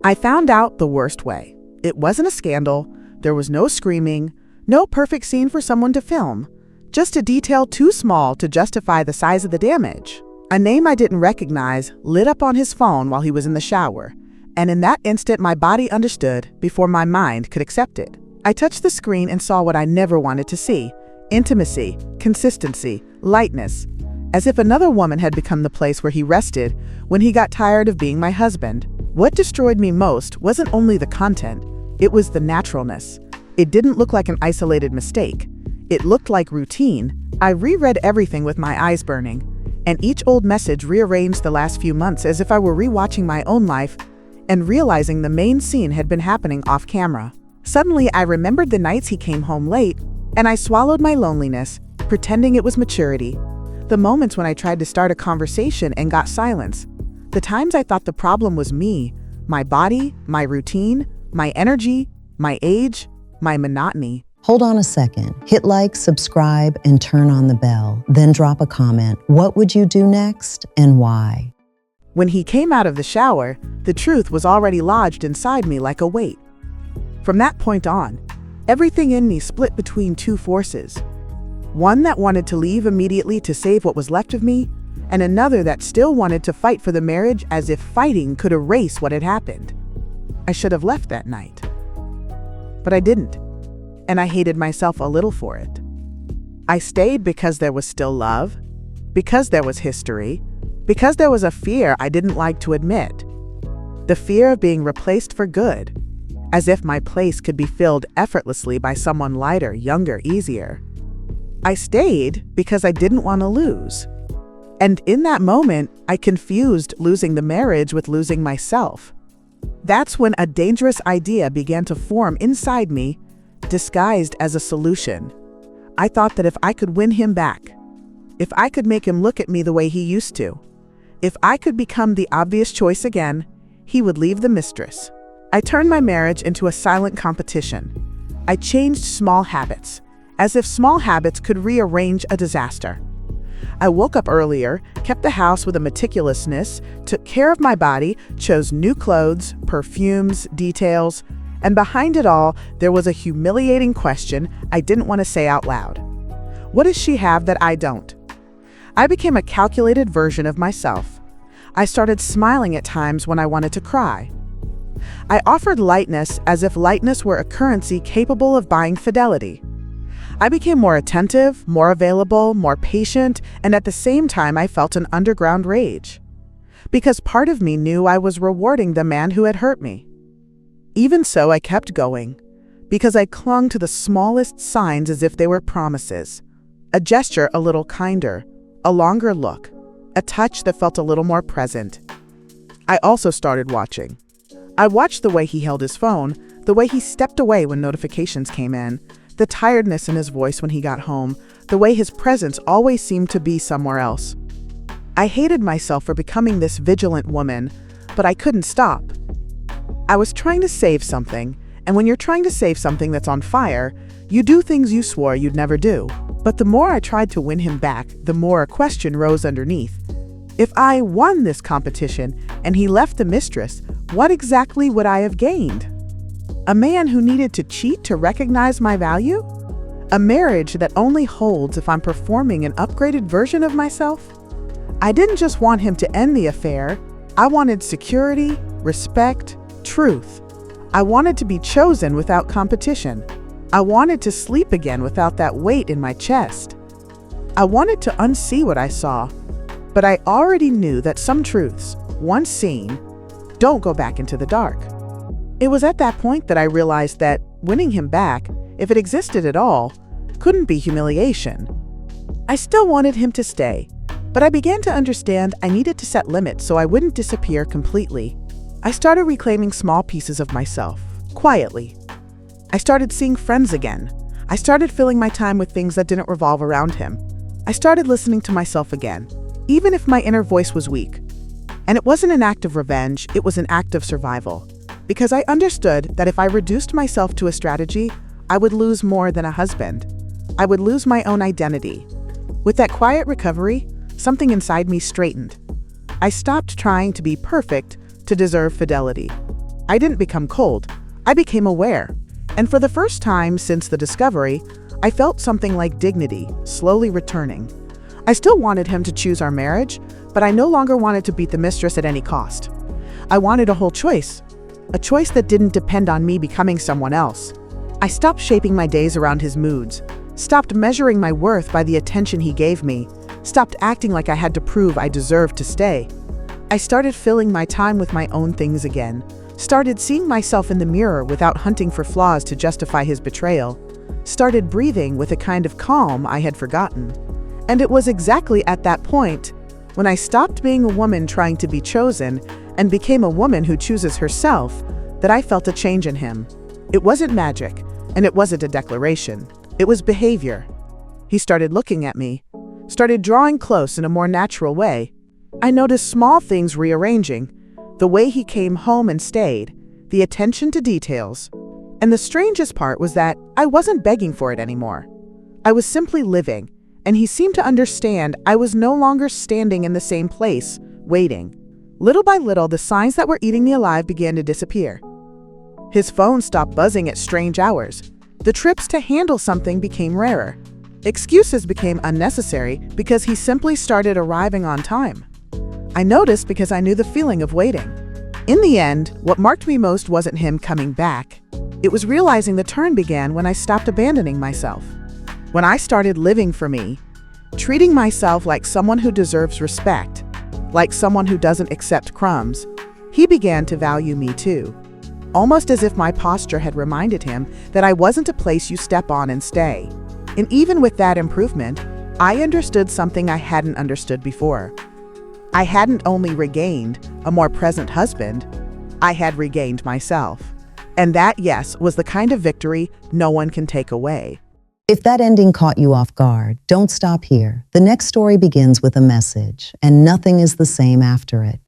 I found out the worst way. It wasn't a scandal. There was no screaming, no perfect scene for someone to film. Just a detail too small to justify the size of the damage. A name I didn't recognize lit up on his phone while he was in the shower. And in that instant, my body understood before my mind could accept it. I touched the screen and saw what I never wanted to see. Intimacy, consistency, lightness. As if another woman had become the place where he rested when he got tired of being my husband. What destroyed me most wasn't only the content, it was the naturalness. It didn't look like an isolated mistake. It looked like routine. I reread everything with my eyes burning, and each old message rearranged the last few months as if I were rewatching my own life and realizing the main scene had been happening off camera. Suddenly, I remembered the nights he came home late, and I swallowed my loneliness, pretending it was maturity. The moments when I tried to start a conversation and got silence. The times I thought the problem was me, my body, my routine, my energy, my age, my monotony. Hold on a second. Hit like, subscribe, and turn on the bell. Then drop a comment. What would you do next and why? When he came out of the shower, the truth was already lodged inside me like a weight. From that point on, everything in me split between two forces. One that wanted to leave immediately to save what was left of me, and another that still wanted to fight for the marriage as if fighting could erase what had happened. I should have left that night. But I didn't, and I hated myself a little for it. I stayed because there was still love, because there was history, because there was a fear I didn't like to admit. The fear of being replaced for good, as if my place could be filled effortlessly by someone lighter, younger, easier. I stayed because I didn't want to lose. And in that moment, I confused losing the marriage with losing myself. That's when a dangerous idea began to form inside me, disguised as a solution. I thought that if I could win him back, if I could make him look at me the way he used to, if I could become the obvious choice again, he would leave the mistress. I turned my marriage into a silent competition. I changed small habits, as if small habits could rearrange a disaster. I woke up earlier, kept the house with a meticulousness, took care of my body, chose new clothes, perfumes, details, and behind it all, there was a humiliating question I didn't want to say out loud. What does she have that I don't? I became a calculated version of myself. I started smiling at times when I wanted to cry. I offered lightness as if lightness were a currency capable of buying fidelity. I became more attentive, more available, more patient, and at the same time I felt an underground rage. Because part of me knew I was rewarding the man who had hurt me. Even so, I kept going, because I clung to the smallest signs as if they were promises. A gesture a little kinder, a longer look, a touch that felt a little more present. I also started watching. I watched the way he held his phone, the way he stepped away when notifications came in, the tiredness in his voice when he got home, the way his presence always seemed to be somewhere else. I hated myself for becoming this vigilant woman, but I couldn't stop. I was trying to save something, and when you're trying to save something that's on fire, you do things you swore you'd never do. But the more I tried to win him back, the more a question rose underneath. If I won this competition and he left the mistress, what exactly would I have gained? A man who needed to cheat to recognize my value? A marriage that only holds if I'm performing an upgraded version of myself? I didn't just want him to end the affair. I wanted security, respect, truth. I wanted to be chosen without competition. I wanted to sleep again without that weight in my chest. I wanted to unsee what I saw, but I already knew that some truths, once seen, don't go back into the dark. It was at that point that I realized that winning him back, if it existed at all, couldn't be humiliation. I still wanted him to stay, but I began to understand I needed to set limits so I wouldn't disappear completely. I started reclaiming small pieces of myself, quietly. I started seeing friends again. I started filling my time with things that didn't revolve around him. I started listening to myself again, even if my inner voice was weak. And it wasn't an act of revenge, it was an act of survival. Because I understood that if I reduced myself to a strategy, I would lose more than a husband. I would lose my own identity. With that quiet recovery, something inside me straightened. I stopped trying to be perfect to deserve fidelity. I didn't become cold. I became aware. And for the first time since the discovery, I felt something like dignity slowly returning. I still wanted him to choose our marriage, but I no longer wanted to beat the mistress at any cost. I wanted a whole choice, a choice that didn't depend on me becoming someone else. I stopped shaping my days around his moods, stopped measuring my worth by the attention he gave me, stopped acting like I had to prove I deserved to stay. I started filling my time with my own things again, started seeing myself in the mirror without hunting for flaws to justify his betrayal, started breathing with a kind of calm I had forgotten. And it was exactly at that point, when I stopped being a woman trying to be chosen and became a woman who chooses herself, that I felt a change in him. It wasn't magic, and it wasn't a declaration. It was behavior. He started looking at me, started drawing close in a more natural way. I noticed small things rearranging, the way he came home and stayed, the attention to details. And the strangest part was that I wasn't begging for it anymore. I was simply living, and he seemed to understand I was no longer standing in the same place, waiting. Little by little, the signs that were eating me alive began to disappear. His phone stopped buzzing at strange hours. The trips to handle something became rarer. Excuses became unnecessary because he simply started arriving on time. I noticed because I knew the feeling of waiting. In the end, what marked me most wasn't him coming back. It was realizing the turn began when I stopped abandoning myself. When I started living for me, treating myself like someone who deserves respect, like someone who doesn't accept crumbs, he began to value me too. Almost as if my posture had reminded him that I wasn't a place you step on and stay. And even with that improvement, I understood something I hadn't understood before. I hadn't only regained a more present husband, I had regained myself. And that, yes, was the kind of victory no one can take away. If that ending caught you off guard, don't stop here. The next story begins with a message, and nothing is the same after it.